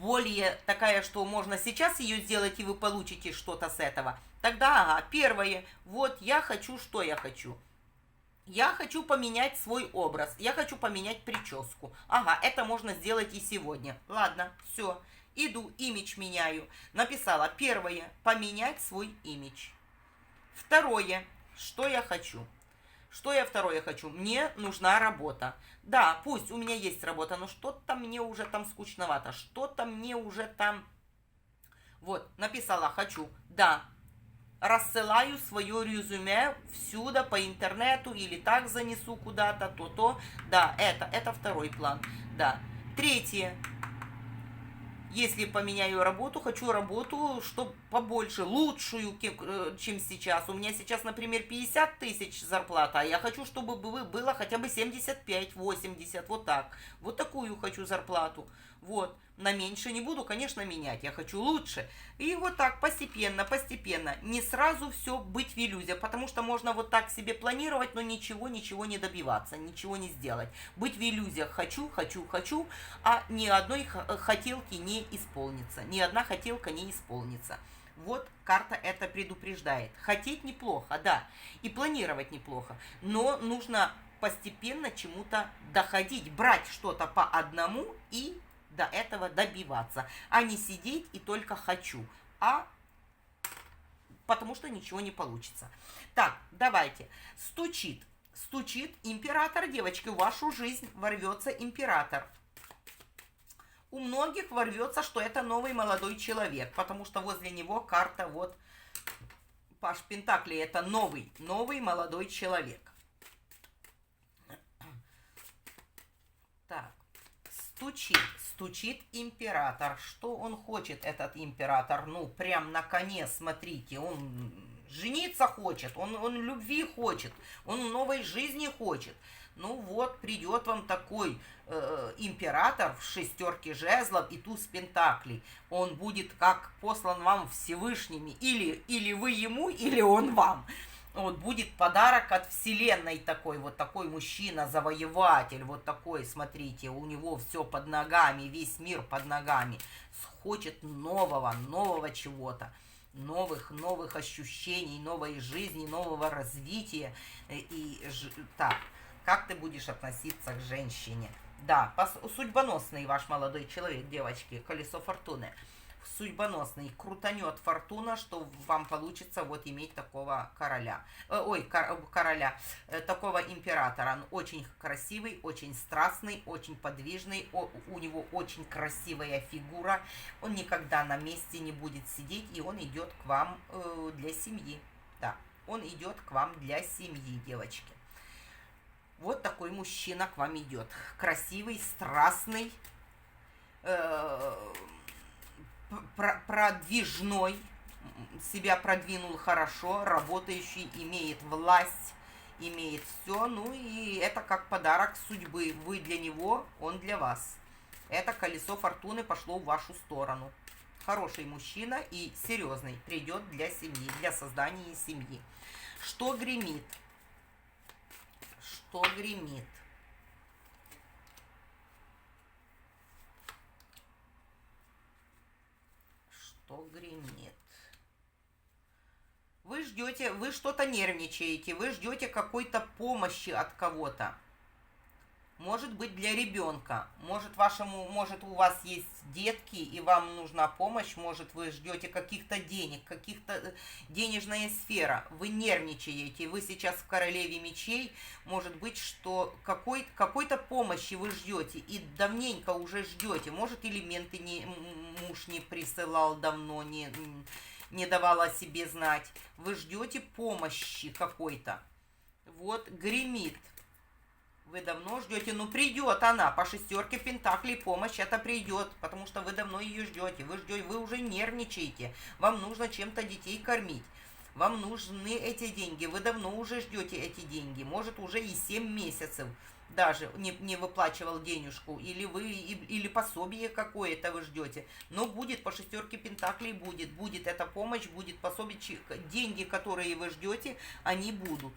более такая, что можно сейчас ее сделать, и вы получите что-то с этого, тогда, ага, первое, вот я хочу, что я хочу. Я хочу поменять свой образ, я хочу поменять прическу. Ага, это можно сделать и сегодня. Ладно, все, иду, имидж меняю. Написала, первое, поменять свой имидж. Второе, что я хочу. Что я второе хочу? Мне нужна работа. Да, пусть у меня есть работа, но что-то мне уже там скучновато, что-то мне уже там... Вот, написала, хочу. Да, рассылаю свое резюме всюду по интернету или так занесу куда-то, то-то. Да, это второй план. Да. Третье. Если поменяю работу, хочу работу, чтобы побольше, лучшую, чем сейчас. У меня сейчас, например, 50 тысяч зарплата, а я хочу, чтобы было хотя бы 75-80, вот так. Вот такую хочу зарплату. Вот. На меньше не буду, конечно, менять. Я хочу лучше. И вот так постепенно, постепенно. Не сразу все быть в иллюзиях, потому что можно вот так себе планировать, но ничего не добиваться, ничего не сделать. Быть в иллюзиях хочу, а ни одной хотелки не исполнится. Ни одна хотелка не исполнится. Вот карта это предупреждает. Хотеть неплохо, да, и планировать неплохо, но нужно постепенно чему-то доходить, брать что-то по одному и до этого добиваться, а не сидеть и только хочу, а потому что ничего не получится. Так, давайте. Стучит император, девочки, в вашу жизнь ворвется император. У многих ворвется, что это новый молодой человек, потому что возле него карта, вот, Паш Пентаклей, это новый молодой человек. Так, стучит император. Что он хочет, этот император? Ну, прям на коне, смотрите, он жениться хочет, он любви хочет, он новой жизни хочет. Ну вот, придет вам такой император в шестерке жезлов и туз пентаклей. Он будет как послан вам Всевышними. Или вы ему, или он вам. Вот будет подарок от вселенной такой, вот такой мужчина, завоеватель, вот такой, смотрите, у него все под ногами, весь мир под ногами. Хочет нового чего-то, новых ощущений, новой жизни, нового развития. Так, как ты будешь относиться к женщине? Да, судьбоносный ваш молодой человек, девочки, колесо фортуны. Судьбоносный, крутанет фортуна, что вам получится вот иметь такого короля, такого императора. Он очень красивый, очень страстный, очень подвижный, у него очень красивая фигура, он никогда на месте не будет сидеть, и он идет к вам для семьи. Да, он идет к вам для семьи, девочки. Вот такой мужчина к вам идет. Красивый, страстный, продвижной, себя продвинул хорошо, работающий, имеет власть, имеет все. Ну и это как подарок судьбы. Вы для него, он для вас. Это колесо фортуны пошло в вашу сторону. Хороший мужчина и серьезный. Придет для семьи, для создания семьи. Что гремит? Что гремит? Что гремит? Вы ждете, вы что-то нервничаете, вы ждете какой-то помощи от кого-то. Может быть, для ребенка. Может, у вас есть детки, и вам нужна помощь. Может, вы ждете каких-то денег, денежная сфера. Вы нервничаете. Вы сейчас в королеве мечей. Может быть, что какой-то помощи вы ждете. И давненько уже ждете. Может, элементы муж не присылал давно, не давал о себе знать. Вы ждете помощи какой-то. Вот, гремит. Вы давно ждете, ну придет она, по шестерке пентаклей помощь это придет, потому что вы давно ее ждете, вы уже нервничаете, вам нужно чем-то детей кормить, вам нужны эти деньги, вы давно уже ждете эти деньги, может уже и 7 месяцев даже не выплачивал денежку, или пособие какое-то вы ждете, но будет по шестерке пентаклей, будет эта помощь, будет пособие, деньги, которые вы ждете, они будут.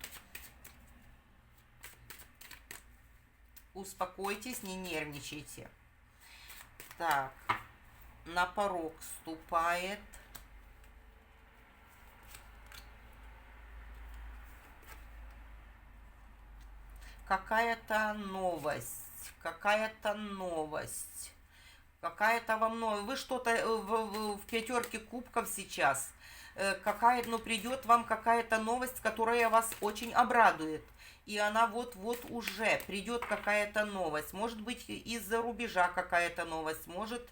Успокойтесь, не нервничайте. Так. на порог ступает какая-то новость, какая-то новость, какая-то вам новость. Вы что-то в пятерке кубков сейчас, ну, придет вам какая-то новость, которая вас очень обрадует. И она вот-вот уже придет какая-то новость. Может быть, из-за рубежа какая-то новость. Может,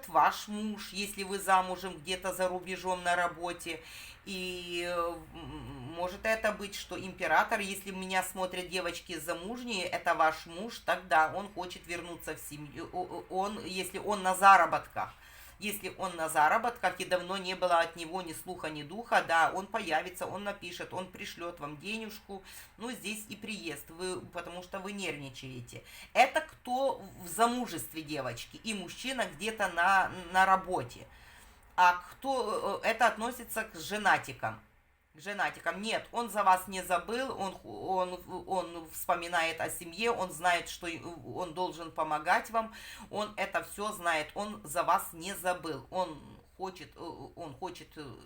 ваш муж, если вы замужем где-то за рубежом на работе. И может это быть, что император, если меня смотрят девочки замужние, это ваш муж, тогда он хочет вернуться в семью. Если он на заработках. Если он на заработках и давно не было от него ни слуха, ни духа, да, он появится, он напишет, он пришлет вам денежку, ну, здесь и приезд, потому что вы нервничаете. Это кто в замужестве, девочки, и мужчина где-то на работе. А кто, это относится к женатикам. Женатикам. Нет, он за вас не забыл, он вспоминает о семье, он знает, что он должен помогать вам, он это все знает, он за вас не забыл, он хочет,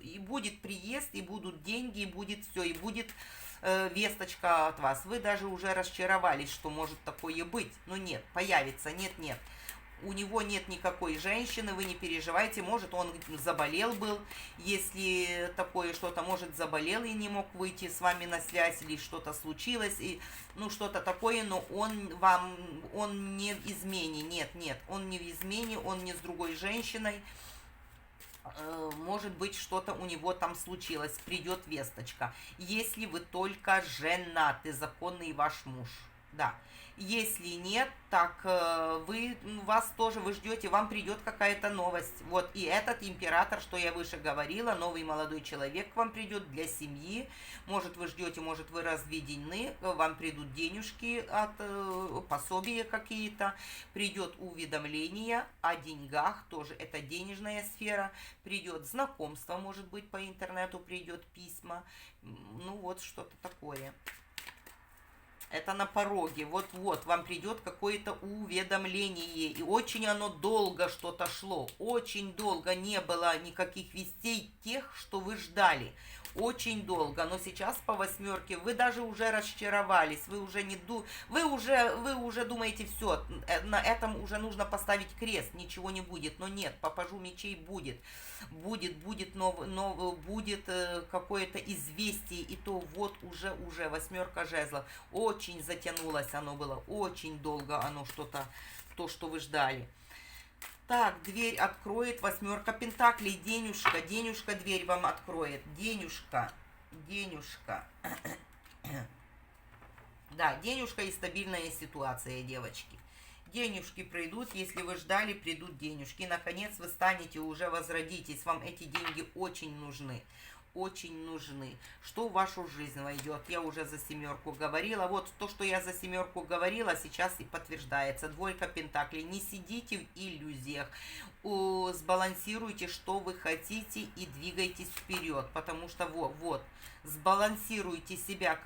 и будет приезд, и будут деньги, и будет все, и будет весточка от вас. Вы даже уже расчаровались, что может такое быть, но нет, появится, нет. У него нет никакой женщины, вы не переживайте, может он заболел был, если такое что-то, может заболел и не мог выйти с вами на связь, или что-то случилось, и, ну что-то такое, но он не в измене, нет, он не в измене, он не с другой женщиной, может быть что-то у него там случилось, придет весточка, если вы только женаты, законный ваш муж, да. Если нет, так вы ждете, вам придет какая-то новость. Вот, и этот император, что я выше говорила, новый молодой человек к вам придет для семьи. Может, вы ждете, может, вы разведены, вам придут денежки от пособия какие-то, придет уведомление о деньгах, тоже это денежная сфера, придет знакомство, может быть, по интернету придет письма, ну вот что-то такое. Это на пороге, вот-вот, вам придет какое-то уведомление, и очень оно долго что-то шло, очень долго не было никаких вестей тех, что вы ждали, очень долго, но сейчас по восьмерке вы даже уже расчаровались, вы уже думаете, все, на этом уже нужно поставить крест, ничего не будет, но нет, по пажу мечей будет какое-то известие, и то вот уже восьмерка жезлов, очень затянулось оно было, очень долго оно что-то, то, что вы ждали. Так, дверь откроет восьмерка пентаклей, денежка дверь вам откроет, денежка. Да, денежка и стабильная ситуация, девочки. Денежки придут, если вы ждали, придут денежки. Наконец вы станете, уже возродитесь, вам эти деньги очень нужны. Очень нужны. Что в вашу жизнь войдет? Я уже за семерку говорила. Вот то, что я за семерку говорила, сейчас и подтверждается. Двойка пентаклей. Не сидите в иллюзиях. Сбалансируйте, что вы хотите, и двигайтесь вперед. Потому что сбалансируйте себя,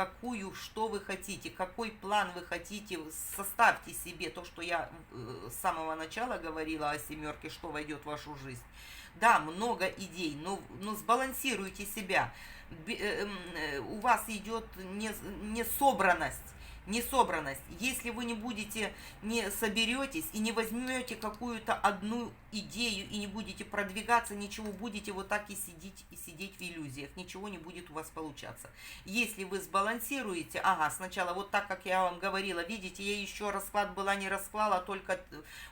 что вы хотите, какой план вы хотите, составьте себе то, что я с самого начала говорила о семерке, что войдет в вашу жизнь. Да, много идей, но сбалансируйте себя. У вас идет несобранность. Если вы не соберетесь и не возьмете какую-то одну идею и не будете продвигаться, ничего, будете вот так и сидеть в иллюзиях, ничего не будет у вас получаться. Если вы сбалансируете, сначала вот так, как я вам говорила, видите, я еще расклад не расклала, только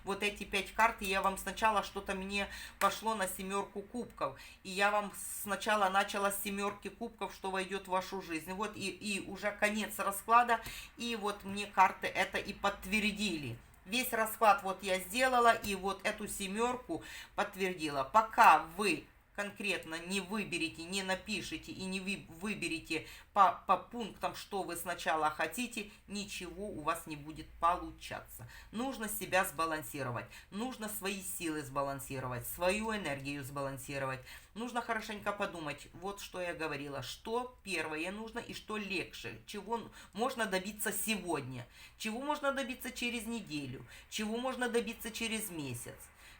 вот эти 5 карт, и я вам сначала что-то мне пошло на семерку кубков, и я вам сначала начала с семерки кубков, что войдет в вашу жизнь, вот, и уже конец расклада, и вот мне карты это и подтвердили. Весь расклад вот я сделала, и вот эту семерку подтвердила. Пока вы конкретно не выберете, не напишите и не выберете по пунктам, что вы сначала хотите, ничего у вас не будет получаться. Нужно себя сбалансировать, нужно свои силы сбалансировать, свою энергию сбалансировать. Нужно хорошенько подумать, вот что я говорила, что первое нужно и что легче, чего можно добиться сегодня, чего можно добиться через неделю, чего можно добиться через месяц,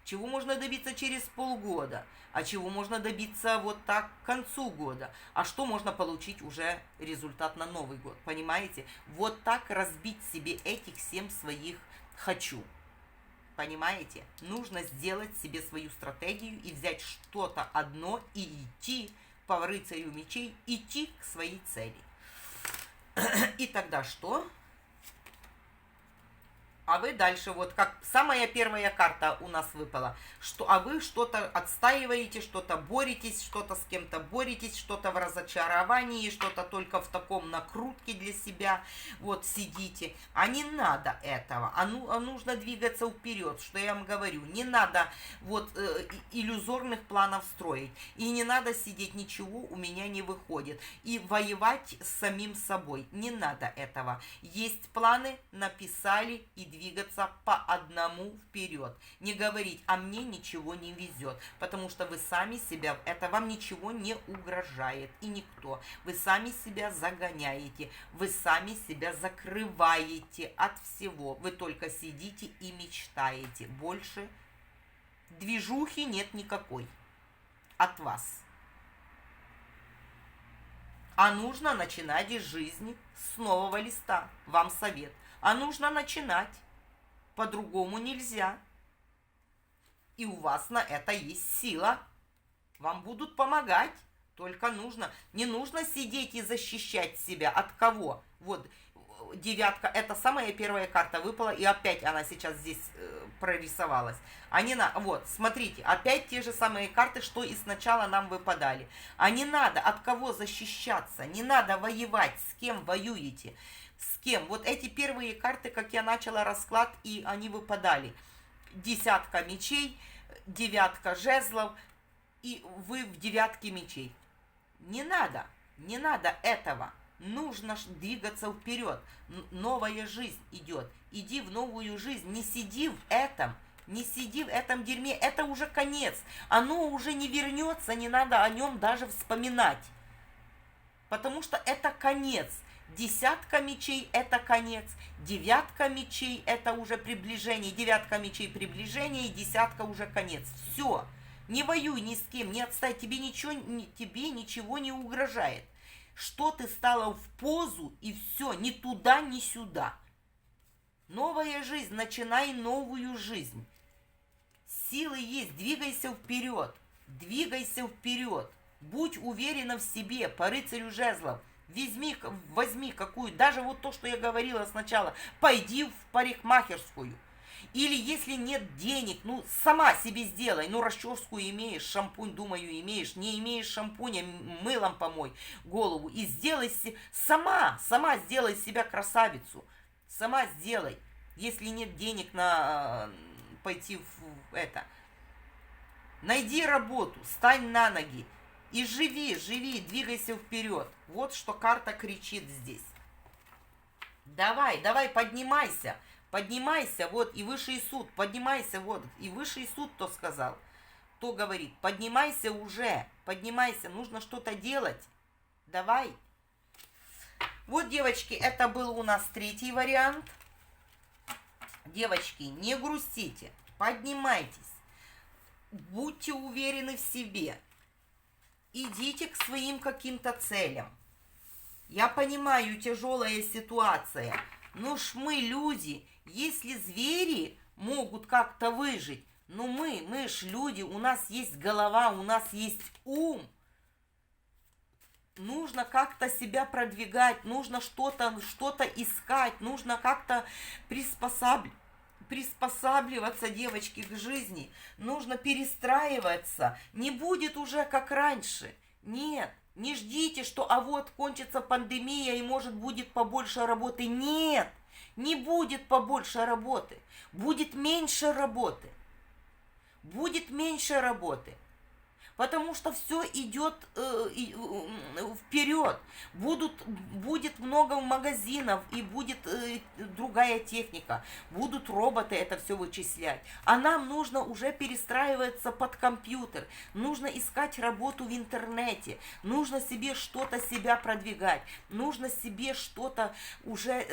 чего можно добиться через полгода, а чего можно добиться вот так к концу года, а что можно получить уже результат на Новый год, понимаете? Вот так разбить себе этих 7 своих «хочу». Понимаете? Нужно сделать себе свою стратегию и взять что-то одно и идти по рыцарю мечей, идти к своей цели. И тогда что? А вы дальше, вот как самая первая карта у нас выпала, а вы что-то отстаиваете, что-то боретесь, что-то с кем-то боретесь, что-то в разочаровании, что-то только в таком накрутке для себя, вот сидите. А не надо этого, а нужно двигаться вперед, что я вам говорю. Не надо вот иллюзорных планов строить, и не надо сидеть, ничего у меня не выходит, и воевать с самим собой. Не надо этого. Есть планы, написали и двигаться по одному вперед. Не говорить, а мне ничего не везет, потому что вы сами себя, это вам ничего не угрожает и никто. Вы сами себя загоняете, вы сами себя закрываете от всего. Вы только сидите и мечтаете. Больше движухи нет никакой от вас. А нужно начинать из жизни с нового листа. Вам совет. А нужно начинать. По-другому нельзя. И у вас на это есть сила. Вам будут помогать. Только не нужно сидеть и защищать себя. От кого? Вот, 9, это самая первая карта выпала, и опять она сейчас здесь прорисовалась. Вот, смотрите, опять те же самые карты, что и сначала нам выпадали. А не надо от кого защищаться, не надо воевать, с кем воюете. С кем? Вот эти первые карты, как я начала расклад, и они выпадали. 10 мечей, 9 жезлов, и вы в 9 мечей. Не надо этого. Нужно двигаться вперед. Новая жизнь идет. Иди в новую жизнь. Не сиди в этом. Не сиди в этом дерьме. Это уже конец. Оно уже не вернется. Не надо о нем даже вспоминать. Потому что это конец. 10 мечей это конец, 9 мечей это уже приближение, 9 мечей приближение и 10 уже конец. Все, не воюй ни с кем, не отстань, тебе ничего не угрожает. Что ты стала в позу и все, ни туда, ни сюда. Новая жизнь, начинай новую жизнь. Силы есть, двигайся вперед, будь уверена в себе, по рыцарю жезлов. Возьми какую, даже вот то, что я говорила сначала, пойди в парикмахерскую. Или если нет денег, сама себе сделай, расческу имеешь, шампунь, думаю, имеешь, не имеешь шампуня, мылом помой голову и сделай сама сделай себя красавицу, сама сделай, если нет денег на пойти в это. Найди работу, стань на ноги. И живи, двигайся вперед. Вот что карта кричит здесь. Давай, поднимайся, вот и высший суд, поднимайся, вот, и высший суд то сказал, то говорит, поднимайся уже, нужно что-то делать, давай. Вот, девочки, это был у нас 3-й вариант. Девочки, не грустите, поднимайтесь, будьте уверены в себе. Идите к своим каким-то целям. Я понимаю, тяжелая ситуация. Но мы люди. Если звери могут как-то выжить, но мы ж люди, у нас есть голова, у нас есть ум. Нужно как-то себя продвигать, нужно что-то искать, нужно как-то приспосабливаться, девочки, к жизни. Нужно перестраиваться. Не будет уже как раньше. Нет, не ждите, что вот кончится пандемия и может будет побольше работы. Нет, не будет побольше работы. Будет меньше работы. потому что все идет вперед. Будет много магазинов и будет другая техника, будут роботы это все вычислять. А нам нужно уже перестраиваться под компьютер, нужно искать работу в интернете, нужно себе что-то себя продвигать, нужно себе что-то уже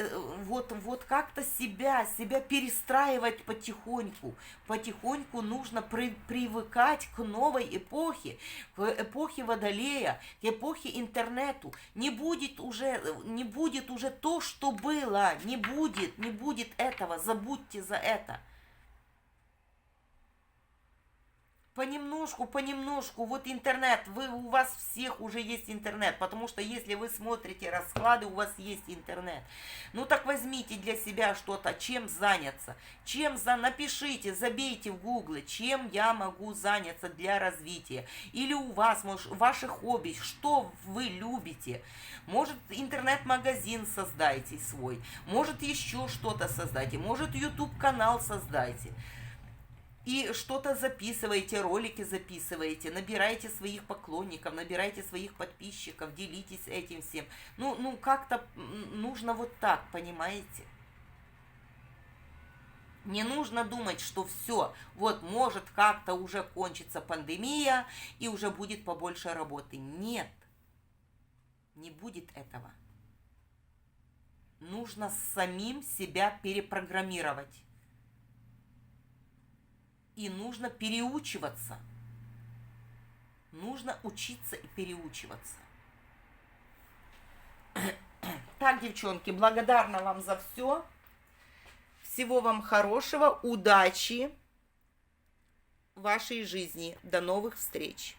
вот как-то себя перестраивать потихоньку. Потихоньку нужно привыкать к новой эпохе, к эпохе Водолея, к эпохе интернету. Не будет уже то, что было, не будет этого, забудьте за это. Понемножку, вот интернет, у вас всех уже есть интернет, потому что если вы смотрите расклады, у вас есть интернет. Ну так возьмите для себя что-то, чем заняться, напишите, забейте в гугле, чем я могу заняться для развития. Или у вас, может, ваши хобби, что вы любите. Может, интернет-магазин создайте свой, может, еще что-то создайте, может, YouTube-канал создайте. И что-то записываете, ролики записываете, набираете своих поклонников, набираете своих подписчиков, делитесь этим всем. Ну как-то нужно вот так, понимаете? Не нужно думать, что все, вот может как-то уже кончится пандемия и уже будет побольше работы. Нет, не будет этого. Нужно самим себя перепрограммировать. И нужно переучиваться. Нужно учиться и переучиваться. Так, девчонки, благодарна вам за все. Всего вам хорошего, удачи в вашей жизни. До новых встреч.